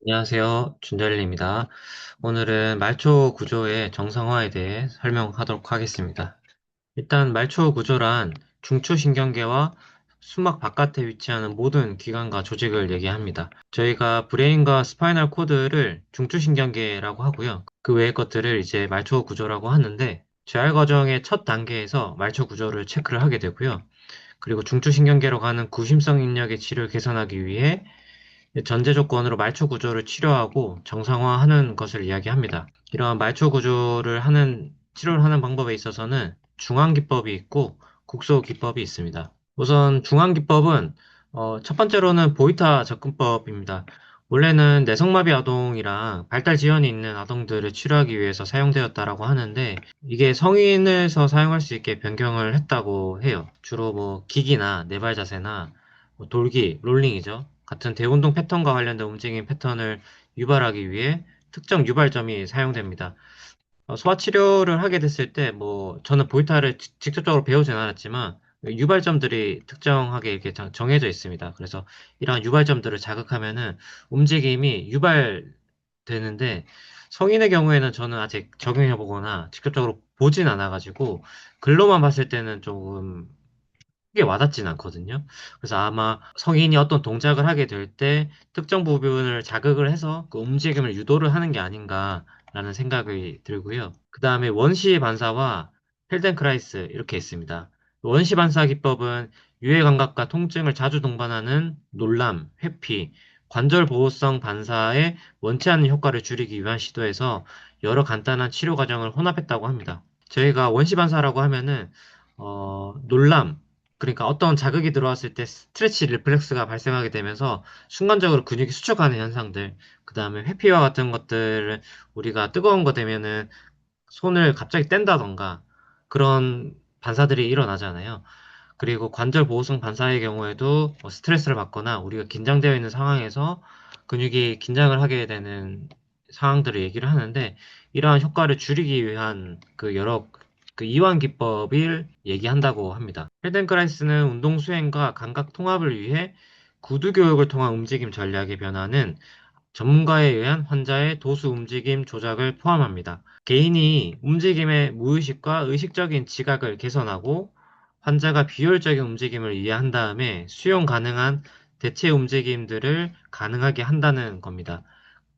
안녕하세요. 준열입니다. 오늘은 말초 구조의 정상화에 대해 설명하도록 하겠습니다. 일단 말초 구조란 중추신경계와 수막 바깥에 위치하는 모든 기관과 조직을 얘기합니다. 저희가 브레인과 스파이널 코드를 중추신경계라고 하고요. 그 외의 것들을 이제 말초 구조라고 하는데 재활 과정의 첫 단계에서 말초 구조를 체크를 하게 되고요. 그리고 중추신경계로 가는 구심성 인력의 질을 개선하기 위해 전제 조건으로 말초 구조를 치료하고 정상화하는 것을 이야기합니다. 이러한 말초 구조를 치료를 하는 방법에 있어서는 중앙기법이 있고 국소기법이 있습니다. 우선 중앙기법은 첫 번째로는 보이타 접근법입니다. 원래는 내성마비 아동이랑 발달 지연이 있는 아동들을 치료하기 위해서 사용되었다라고 하는데 이게 성인에서 사용할 수 있게 변경을 했다고 해요. 주로 뭐 기기나 네발 자세나 뭐 돌기, 롤링이죠. 같은 대운동 패턴과 관련된 움직임 패턴을 유발하기 위해 특정 유발점이 사용됩니다. 소아 치료를 하게 됐을 때, 뭐, 저는 보이타를 직접적으로 배우진 않았지만, 유발점들이 특정하게 이렇게 정해져 있습니다. 그래서 이러한 유발점들을 자극하면은 움직임이 유발되는데, 성인의 경우에는 저는 아직 적용해보거나 직접적으로 보진 않아가지고, 글로만 봤을 때는 조금 크게 와닿진 않거든요. 그래서 아마 성인이 어떤 동작을 하게 될 때 특정 부분을 자극을 해서 그 움직임을 유도를 하는 게 아닌가라는 생각이 들고요. 그 다음에 원시 반사와 펠덴크라이스 이렇게 있습니다. 원시 반사 기법은 유해 감각과 통증을 자주 동반하는 놀람, 회피, 관절 보호성 반사의 원치 않는 효과를 줄이기 위한 시도에서 여러 간단한 치료 과정을 혼합했다고 합니다. 저희가 원시 반사라고 하면은 놀람, 그러니까 어떤 자극이 들어왔을 때 스트레치 리플렉스가 발생하게 되면서 순간적으로 근육이 수축하는 현상들, 그 다음에 회피와 같은 것들은 우리가 뜨거운 거 되면은 손을 갑자기 뗀다던가 그런 반사들이 일어나잖아요. 그리고 관절 보호성 반사의 경우에도 뭐 스트레스를 받거나 우리가 긴장되어 있는 상황에서 근육이 긴장을 하게 되는 상황들을 얘기를 하는데 이러한 효과를 줄이기 위한 그 여러 그 이완 기법을 얘기한다고 합니다. 헬덴크라이스는 운동 수행과 감각 통합을 위해 구두 교육을 통한 움직임 전략의 변화는 전문가에 의한 환자의 도수 움직임 조작을 포함합니다. 개인이 움직임의 무의식과 의식적인 지각을 개선하고 환자가 비효율적인 움직임을 이해한 다음에 수용 가능한 대체 움직임들을 가능하게 한다는 겁니다.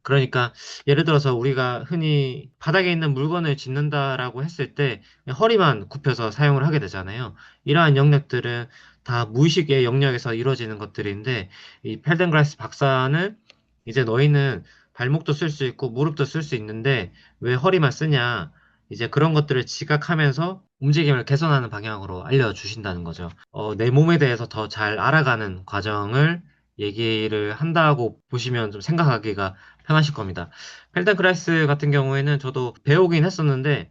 그러니까 예를 들어서 우리가 흔히 바닥에 있는 물건을 짚는다라고 했을 때 허리만 굽혀서 사용을 하게 되잖아요. 이러한 영역들은 다 무의식의 영역에서 이루어지는 것들인데 이 펠덴그라스 박사는 이제 너희는 발목도 쓸 수 있고 무릎도 쓸 수 있는데 왜 허리만 쓰냐? 이제 그런 것들을 지각하면서 움직임을 개선하는 방향으로 알려주신다는 거죠. 내 몸에 대해서 더 잘 알아가는 과정을 얘기를 한다고 보시면 좀 생각하기가 편하실 겁니다. 펠덴크라이스 같은 경우에는 저도 배우긴 했었는데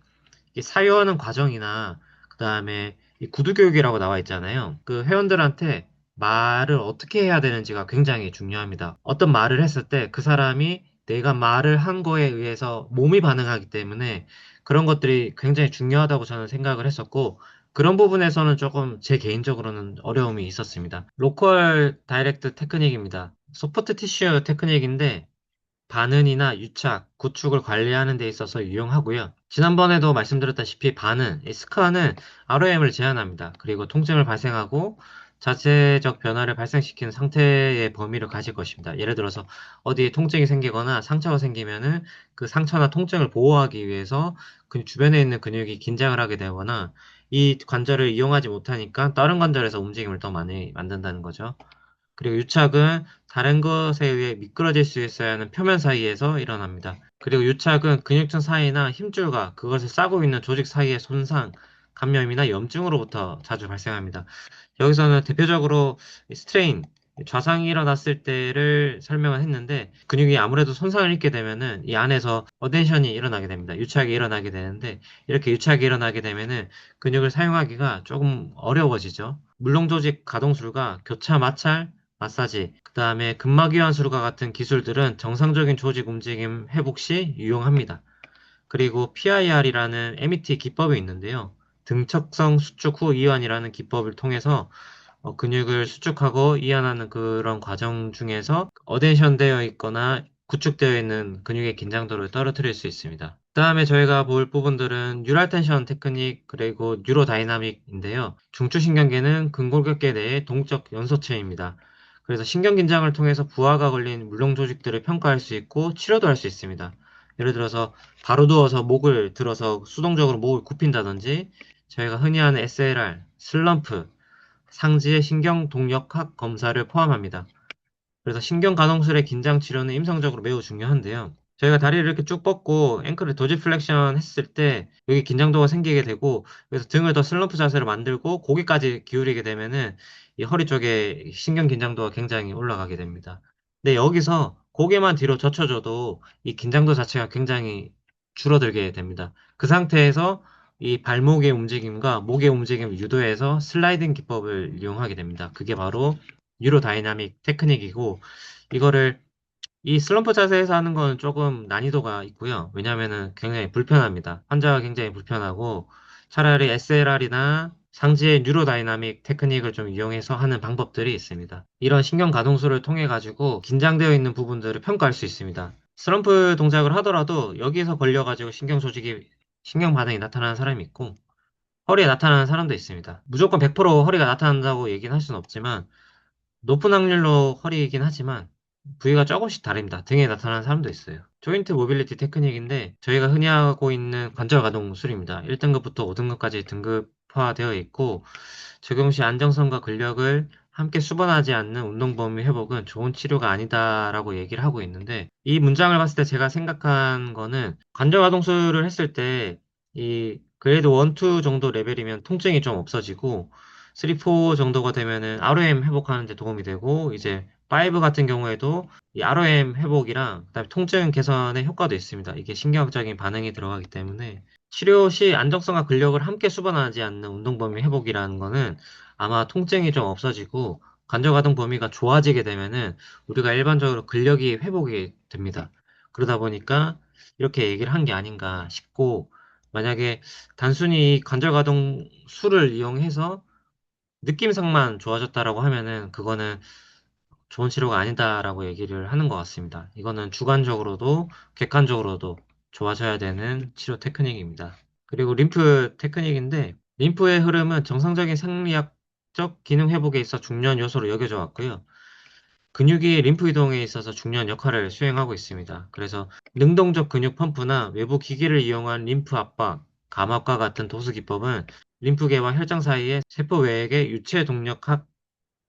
이 사유하는 과정이나 그다음에 이 구두 교육이라고 나와 있잖아요. 그 회원들한테 말을 어떻게 해야 되는지가 굉장히 중요합니다. 어떤 말을 했을 때 그 사람이 내가 말을 한 거에 의해서 몸이 반응하기 때문에 그런 것들이 굉장히 중요하다고 저는 생각을 했었고 그런 부분에서는 조금 제 개인적으로는 어려움이 있었습니다. 로컬 다이렉트 테크닉입니다. 소프트 티슈 테크닉인데 반은이나 유착, 구축을 관리하는 데 있어서 유용하고요. 지난번에도 말씀드렸다시피 반은, 이 스카는 ROM을 제한합니다. 그리고 통증을 발생하고 자체적 변화를 발생시키는 상태의 범위를 가질 것입니다. 예를 들어서 어디에 통증이 생기거나 상처가 생기면은 그 상처나 통증을 보호하기 위해서 그 주변에 있는 근육이 긴장을 하게 되거나 이 관절을 이용하지 못하니까 다른 관절에서 움직임을 더 많이 만든다는 거죠. 그리고 유착은 다른 것에 의해 미끄러질 수 있어야 하는 표면 사이에서 일어납니다. 그리고 유착은 근육층 사이나 힘줄과 그것을 싸고 있는 조직 사이의 손상, 감염이나 염증으로부터 자주 발생합니다. 여기서는 대표적으로 스트레인, 좌상이 일어났을 때를 설명을 했는데 근육이 아무래도 손상을 입게 되면은 이 안에서 어덴션이 일어나게 됩니다. 유착이 일어나게 되는데 이렇게 유착이 일어나게 되면은 근육을 사용하기가 조금 어려워지죠. 물렁조직 가동술과 교차 마찰, 마사지, 그 다음에 근막이완술과 같은 기술들은 정상적인 조직 움직임 회복 시 유용합니다. 그리고 PIR이라는 MET 기법이 있는데요. 등척성 수축 후 이완이라는 기법을 통해서 근육을 수축하고 이완하는 그런 과정 중에서 어덴션 되어 있거나 구축되어 있는 근육의 긴장도를 떨어뜨릴 수 있습니다. 그다음에 저희가 볼 부분들은 뉴럴 텐션 테크닉 그리고 뉴로 다이나믹인데요. 중추신경계는 근골격계 내의 동적 연소체입니다. 그래서 신경 긴장을 통해서 부하가 걸린 물렁 조직들을 평가할 수 있고 치료도 할 수 있습니다. 예를 들어서 바로 누워서 목을 들어서 수동적으로 목을 굽힌다든지 저희가 흔히 하는 SLR, 슬럼프, 상지의 신경 동력학 검사를 포함합니다. 그래서 신경 가동술의 긴장 치료는 임상적으로 매우 중요한데요. 저희가 다리를 이렇게 쭉 뻗고 앵클을 도지 플렉션 했을 때 여기 긴장도가 생기게 되고 그래서 등을 더 슬럼프 자세로 만들고 고개까지 기울이게 되면은 이 허리 쪽에 신경 긴장도가 굉장히 올라가게 됩니다. 근데 여기서 고개만 뒤로 젖혀줘도 이 긴장도 자체가 굉장히 줄어들게 됩니다. 그 상태에서 이 발목의 움직임과 목의 움직임을 유도해서 슬라이딩 기법을 이용하게 됩니다. 그게 바로 유로 다이나믹 테크닉이고 이거를 이 슬럼프 자세에서 하는 거는 조금 난이도가 있고요. 왜냐하면은 굉장히 불편합니다. 환자가 굉장히 불편하고 차라리 SLR이나 상지의 뉴로 다이나믹 테크닉을 좀 이용해서 하는 방법들이 있습니다. 이런 신경 가동수를 통해 가지고 긴장되어 있는 부분들을 평가할 수 있습니다. 슬럼프 동작을 하더라도 여기에서 걸려가지고 신경 조직이 신경 반응이 나타나는 사람이 있고 허리에 나타나는 사람도 있습니다. 무조건 100% 허리가 나타난다고 얘기는 할 수는 없지만 높은 확률로 허리이긴 하지만 부위가 조금씩 다릅니다. 등에 나타나는 사람도 있어요. 조인트 모빌리티 테크닉인데 저희가 흔히 하고 있는 관절 가동 술입니다. 1등급부터 5등급까지 등급화되어 있고 적용 시 안정성과 근력을 함께 수반하지 않는 운동 범위 회복은 좋은 치료가 아니다라고 얘기를 하고 있는데 이 문장을 봤을 때 제가 생각한 거는 관절 가동술을 했을 때 이 그레이드 1, 2 정도 레벨이면 통증이 좀 없어지고 3, 4 정도가 되면은 ROM 회복하는 데 도움이 되고 이제 5 같은 경우에도 이 ROM 회복이랑 그다음에 통증 개선에 효과도 있습니다. 이게 신경학적인 반응이 들어가기 때문에 치료 시 안정성과 근력을 함께 수반하지 않는 운동 범위 회복이라는 거는 아마 통증이 좀 없어지고 관절 가동 범위가 좋아지게 되면은 우리가 일반적으로 근력이 회복이 됩니다. 그러다 보니까 이렇게 얘기를 한 게 아닌가 싶고 만약에 단순히 관절 가동 수를 이용해서 느낌상만 좋아졌다라고 하면은 그거는 좋은 치료가 아니다라고 얘기를 하는 것 같습니다. 이거는 주관적으로도 객관적으로도 좋아져야 되는 치료 테크닉입니다. 그리고 림프 테크닉인데 림프의 흐름은 정상적인 생리학적 기능 회복에 있어 중요한 요소로 여겨져 왔고요. 근육이 림프 이동에 있어서 중요한 역할을 수행하고 있습니다. 그래서 능동적 근육 펌프나 외부 기기를 이용한 림프 압박, 감압과 같은 도수 기법은 림프계와 혈장 사이의 세포 외액의 유체 동력학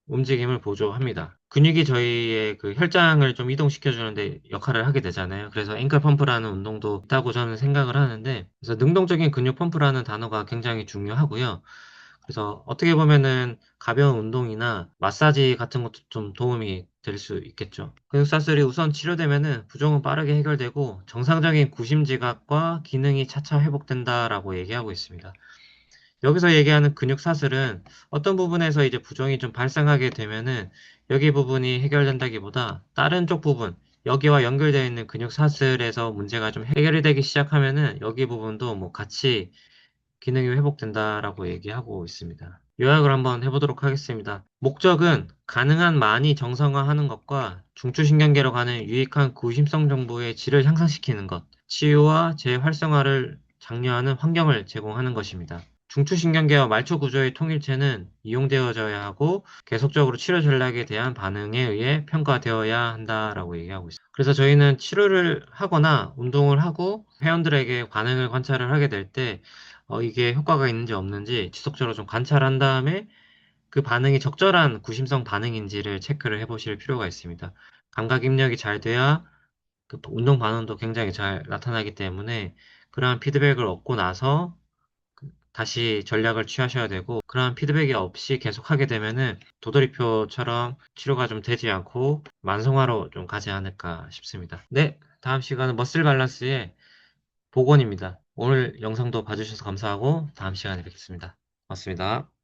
움직임을 보조합니다. 근육이 저희의 그 혈장을 좀 이동시켜 주는데 역할을 하게 되잖아요. 그래서 앵클 펌프라는 운동도 있다고 저는 생각을 하는데, 그래서 능동적인 근육 펌프라는 단어가 굉장히 중요하고요. 그래서 어떻게 보면은 가벼운 운동이나 마사지 같은 것도 좀 도움이 될 수 있겠죠. 근육사슬이 우선 치료되면은 부종은 빠르게 해결되고 정상적인 구심지각과 기능이 차차 회복된다라고 얘기하고 있습니다. 여기서 얘기하는 근육 사슬은 어떤 부분에서 이제 부종이 좀 발생하게 되면은 여기 부분이 해결된다기보다 다른 쪽 부분, 여기와 연결되어 있는 근육 사슬에서 문제가 좀 해결이 되기 시작하면은 여기 부분도 뭐 같이 기능이 회복된다라고 얘기하고 있습니다. 요약을 한번 해보도록 하겠습니다. 목적은 가능한 많이 정상화하는 것과 중추신경계로 가는 유익한 구심성 정보의 질을 향상시키는 것, 치유와 재활성화를 장려하는 환경을 제공하는 것입니다. 중추신경계와 말초 구조의 통일체는 이용되어져야 하고 계속적으로 치료 전략에 대한 반응에 의해 평가되어야 한다라고 얘기하고 있습니다. 그래서 저희는 치료를 하거나 운동을 하고 회원들에게 반응을 관찰을 하게 될 때 이게 효과가 있는지 없는지 지속적으로 좀 관찰한 다음에 그 반응이 적절한 구심성 반응인지를 체크를 해보실 필요가 있습니다. 감각 입력이 잘 돼야 그 운동 반응도 굉장히 잘 나타나기 때문에 그러한 피드백을 얻고 나서 다시 전략을 취하셔야 되고 그러한 피드백이 없이 계속 하게 되면은 도돌이표처럼 치료가 좀 되지 않고 만성화로 좀 가지 않을까 싶습니다. 네, 다음 시간은 머슬 밸런스의 복원입니다. 오늘 영상도 봐주셔서 감사하고 다음 시간에 뵙겠습니다. 고맙습니다.